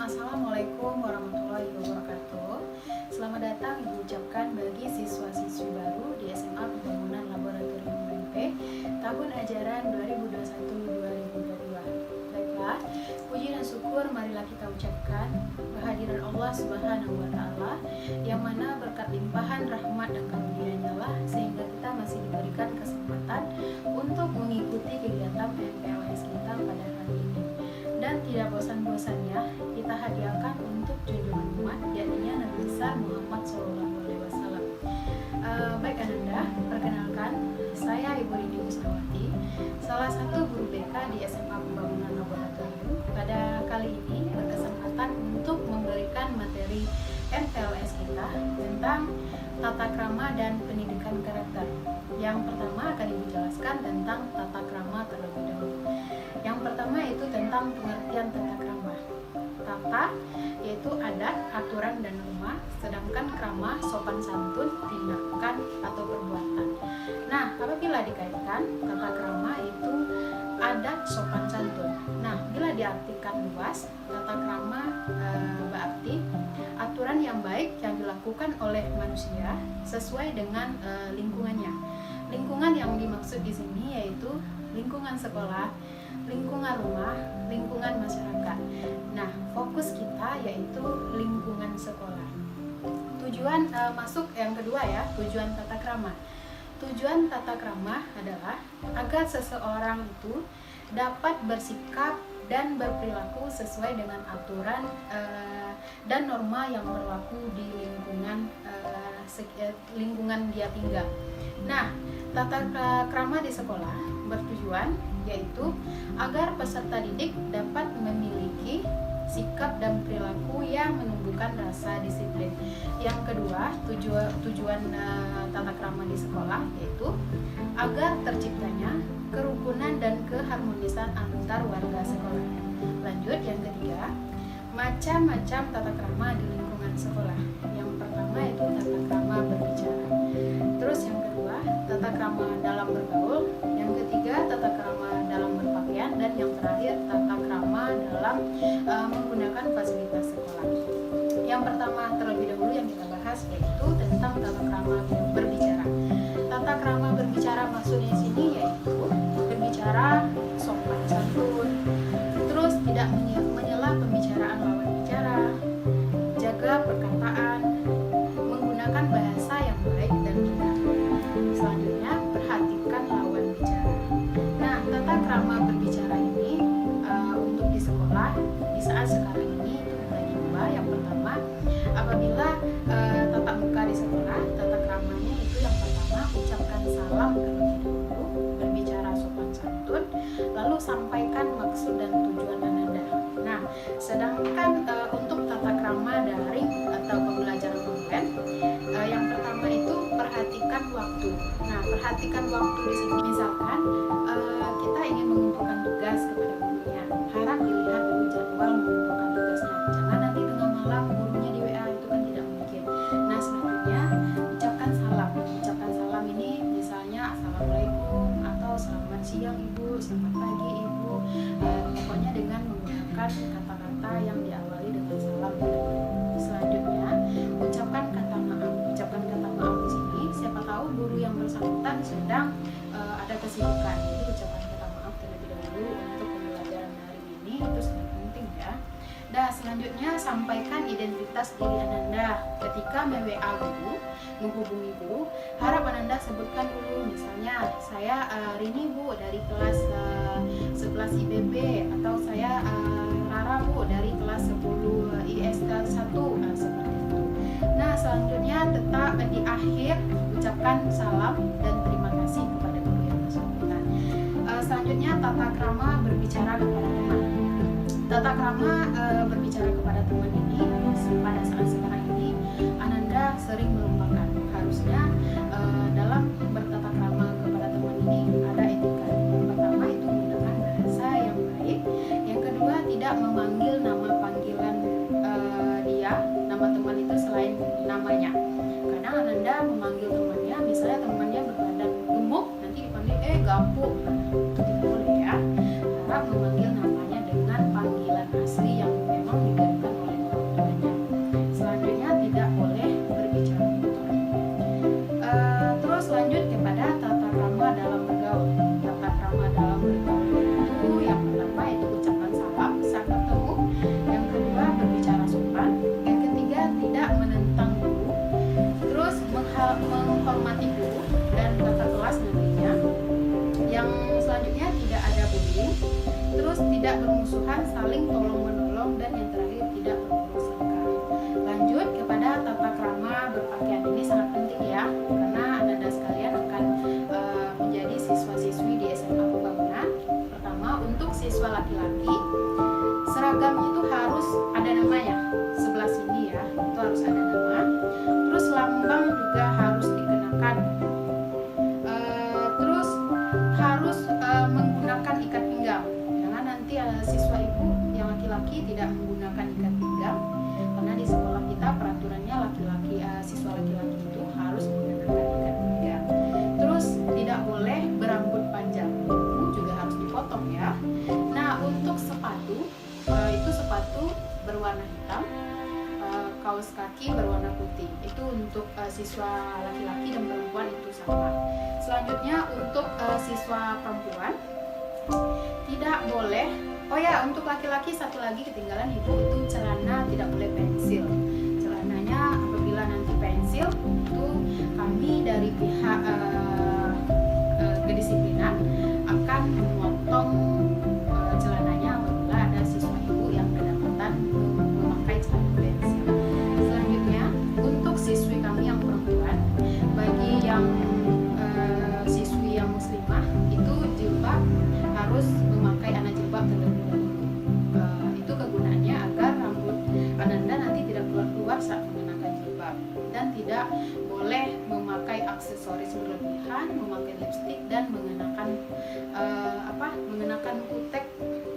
Assalamualaikum warahmatullahi wabarakatuh. Selamat datang Ibu ucapkan bagi siswa-siswi baru di SMA Pembangunan Laboratorium UMP tahun ajaran 2021-2022. Baiklah, puji dan syukur marilah kita ucapkan kehadiran Allah Subhanahu wa Ta'ala, yang mana berkat limpahan rahmat dan karunia-Nya lah sehingga kita masih diberikan kesempatan untuk mengikuti kegiatan PMPLS kita pada hari ini. Dan tidak bosan-bosannya kita hadiahkan untuk junjungan umat, yakni Nabi besar Muhammad SAW. Baik Ananda, perkenalkan, saya Ibu Rini Kusnawati, salah satu guru BK di SMA Pembangunan Laboratorium. Pada kali ini berkesempatan untuk memberikan materi MPLS kita tentang tata krama dan pendidikan karakter. Yang pertama akan Ibu jelaskan tentang tata krama terlebih dahulu. Yang pertama itu tentang pengertian tata krama. Tata yaitu adat, aturan, dan norma, sedangkan krama sopan santun, tindakan atau perbuatan. Nah, apabila dikaitkan tata krama itu adat, sopan santun. Nah, bila diartikan luas, tata krama berarti aturan yang baik yang dilakukan oleh manusia sesuai dengan lingkungannya. Lingkungan yang dimaksud di sini yaitu lingkungan sekolah, lingkungan rumah, lingkungan masyarakat. Nah, fokus kita yaitu lingkungan sekolah. Tujuan masuk yang kedua ya, tujuan tata krama. Tujuan tata krama adalah agar seseorang itu dapat bersikap dan berperilaku sesuai dengan aturan dan norma yang berlaku di lingkungan dia tinggal. Nah, tata krama di sekolah bertujuan yaitu agar peserta didik dapat memiliki sikap dan perilaku yang menumbuhkan rasa disiplin. Yang kedua, tujuan tata krama di sekolah yaitu agar terciptanya kerukunan dan keharmonisan antar warga sekolah. Lanjut, yang ketiga, macam-macam tata krama di lingkungan sekolah. Yang pertama itu tata krama berbicara. Terus yang kedua, tata krama dalam bergaul. Yang ketiga, tata krama dalam berpakaian. Dan yang terakhir, tata krama dalam menggunakan fasilitas sekolah. Yang pertama terlebih dahulu yang kita bahas yaitu tentang tata krama berbicara. Tata krama berbicara maksudnya sini yaitu berbicara sopan santun, terus tidak menyela pembicaraan lawan bicara, jaga perkataan, menggunakan bahasa yang baik dan benar. Selanjutnya, perhatikan lawan bicara. Nah, tata krama berbicara ini untuk di sekolah di saat sekarang ini itu dibagi dua. Yang pertama, apabila tatap muka di sekolah, tata kramanya itu yang pertama ucapkan salam terlebih dahulu, berbicara sopan santun, lalu sampaikan maksud dan tujuan Ananda. Nah, sedangkan untuk tata krama daring atau pembelajaran online, yang pertama itu perhatikan waktu. Nah, perhatikan waktu di sini misalkan kita ingin mengumpulkan tugas kepada gurunya, harap dilihat dulu jadwal mengumpulkan tugasnya. Jangan nanti tengah malam gurunya di WA, itu kan tidak mungkin. Nah, selanjutnya ucapkan salam. Ucapkan salam ini misalnya assalamualaikum atau selamat siang ibu, selamat pagi ibu. Pokoknya dengan menggunakan kata-kata yang diawali dengan salam. Selanjutnya ucapkan kata maaf. Ucapkan kata maaf di sini siapa tahu guru yang bersangkutan sedang ada kesibukan, jadi ucapkan kata maaf terlebih dahulu untuk pembelajaran hari ini, itu sangat penting ya. Dan selanjutnya sampaikan identitas diri Ananda ketika me-WA guru, menghubungi guru. Harap Ananda sebutkan dulu, misalnya saya Rini Bu dari kelas 11 IBB, atau saya Rara Bu dari kelas 10 ISK 1, nah, seperti itu. Nah, selanjutnya tetap di akhir ucapkan salam dan terima kasih kepada guru yang bersangkutan. Selanjutnya tata krama berbicara kepada teman. Tata krama berbicara kepada teman ini pada saat sekarang ini Ananda sering melupakan. Harusnya dalam bertata krama kepada teman ini ada etika. Yang pertama itu menggunakan bahasa yang baik. Yang kedua, tidak memanggil nama panggilan dia, nama teman itu selain namanya. Kadang Ananda memanggil temannya, misalnya temannya berbadan gemuk, nanti dipanggil gapuk. Nah, itu tidak boleh ya. Harap memanggil namanya dengan panggilan asli yang memang diberikan tidak menggunakan ikat pinggang, karena di sekolah kita peraturannya siswa laki-laki itu harus menggunakan ikat pinggang. Terus tidak boleh berambut panjang, juga harus dipotong ya. Nah, untuk sepatu itu sepatu berwarna hitam, kaos kaki berwarna putih. Itu untuk siswa laki-laki dan perempuan itu sama. Selanjutnya untuk siswa perempuan tidak boleh. Oh ya, untuk laki-laki satu lagi ketinggalan itu celana tidak boleh pensil. Celananya apabila nanti pensil itu kami dari pihak kedisiplinan akan memotong celananya apabila ada siswa ibu yang kedapatan memakai celana pensil. Selanjutnya untuk siswi kami yang perempuan, bagi yang siswi yang muslimah itu jilbab harus memakai jilbab terlebih dahulu. Itu kegunaannya agar rambut Ananda nanti tidak keluar saat mengenakan jilbab, dan tidak boleh memakai aksesoris berlebihan, memakai lipstik dan mengenakan kutek,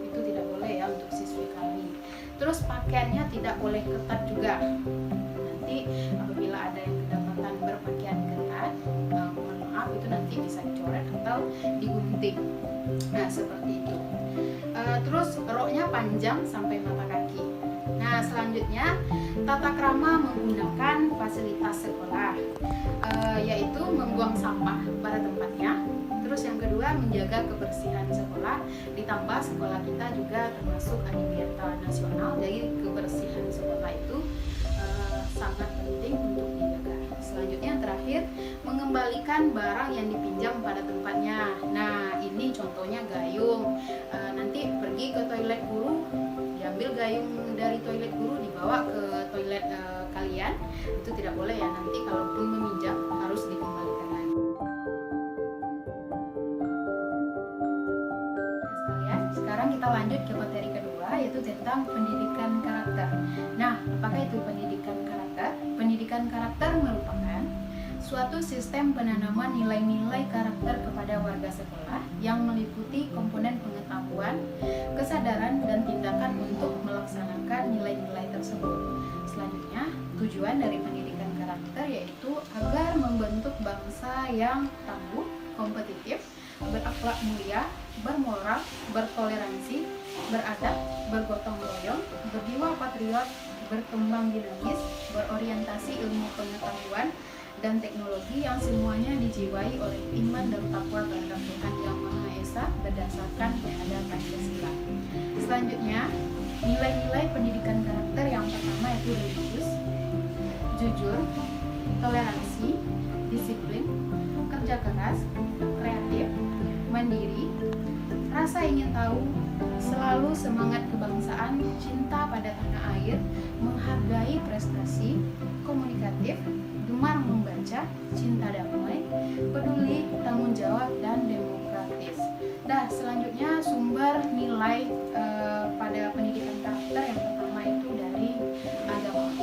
itu tidak boleh ya untuk siswi kami. Terus pakaiannya tidak boleh ketat juga. Nanti apabila ada yang kedapatan berpakaian ketat, mohon maaf itu nanti bisa dicoret atau digunting. Nah, seperti itu. Terus roknya panjang sampai mata kaki. Nah, selanjutnya tata krama menggunakan fasilitas sekolah, yaitu membuang sampah pada tempatnya. Terus yang kedua, menjaga kebersihan sekolah, ditambah sekolah kita juga termasuk adiwiyata nasional, jadi kebersihan sekolah itu sangat penting untuk dijaga. Selanjutnya yang terakhir, mengembalikan barang yang dipinjam pada tempatnya. Nah, ini contohnya gayung. Nanti pergi ke toilet guru, diambil gayung dari toilet guru, dibawa ke toilet kalian, itu tidak boleh ya. Nanti kalaupun meminjam harus dikembalikan lagi. Sekalian, sekarang kita lanjut ke materi kedua, yaitu tentang pendidikan karakter. Nah, apakah itu pendidikan karakter? Pendidikan karakter merupakan suatu sistem penanaman nilai-nilai karakter kepada warga sekolah yang meliputi komponen pengetahuan, kesadaran, dan tindakan untuk melaksanakan nilai-nilai tersebut. Selanjutnya, tujuan dari pendidikan karakter yaitu agar membentuk bangsa yang tangguh, kompetitif, berakhlak mulia, bermoral, bertoleransi, beradab, bergotong royong, berjiwa patriot, berkembang dinamis, berorientasi ilmu pengetahuan dan teknologi yang semuanya dijiwai oleh iman dan takwa terhadap Tuhan Yang Maha Esa berdasarkan pada Pancasila. Selanjutnya, nilai-nilai pendidikan karakter yang pertama yaitu religius, jujur, toleransi, disiplin, kerja keras, kreatif, mandiri, rasa ingin tahu, selalu semangat kebangsaan, cinta pada tanah air, menghargai prestasi, komunikatif, gemar membaca, cinta damai, peduli, tanggung jawab, dan demokratis. Nah, selanjutnya sumber nilai pada pendidikan karakter yang pertama itu dari agama,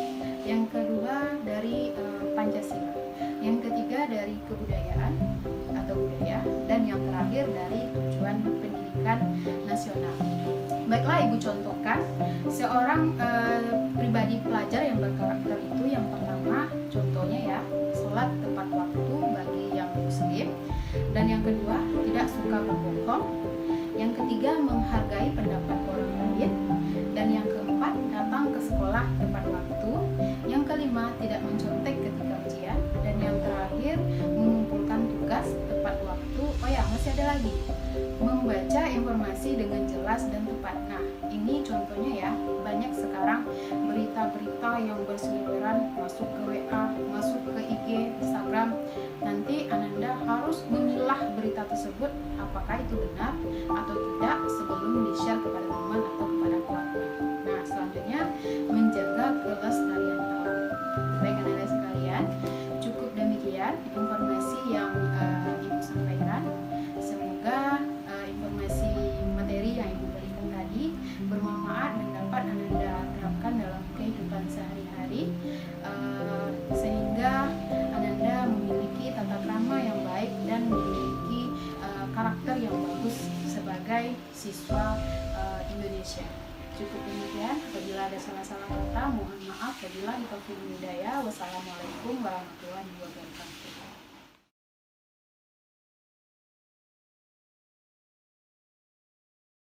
yang kedua dari Pancasila, yang ketiga dari kebudayaan atau budaya, dan yang terakhir dari tujuan pendidikan nasional. Baiklah, Ibu contohkan seorang pribadi pelajar yang berkarakter itu. Yang pertama contohnya ya, sholat tepat waktu bagi yang muslim, dan yang kedua tidak suka berbohong, yang ketiga menghargai pendapat orang lain, dan yang keempat datang ke sekolah tepat waktu, yang kelima tidak mencontek ketika ujian, dan yang terakhir mengumpulkan tugas tepat waktu. Oh ya, masih ada lagi, membaca informasi dengan jelas dan tepat. Nah, ini contohnya ya, banyak sekarang berita-berita yang berseliweran masuk ke WA, masuk ke IG, Instagram. Nanti Ananda harus memilah berita tersebut apakah itu benar atau tidak sebelum di-share kepada teman atau kepada keluarga. Nah, selanjutnya menjaga kelestarian alam. Baik Ananda sekalian, cukup demikian informasi yang Ibu sampaikan. Semoga informasi materi yang Ibu berikan tadi bermanfaat dan dapat Ananda terapkan dalam kehidupan sehari-hari, sehingga Ananda memiliki tata krama yang baik dan memiliki karakter yang bagus sebagai salah-salah kata mohon maaf. Wabillahi taufiq wal hidayah. Wassalamualaikum warahmatullahi wabarakatuh.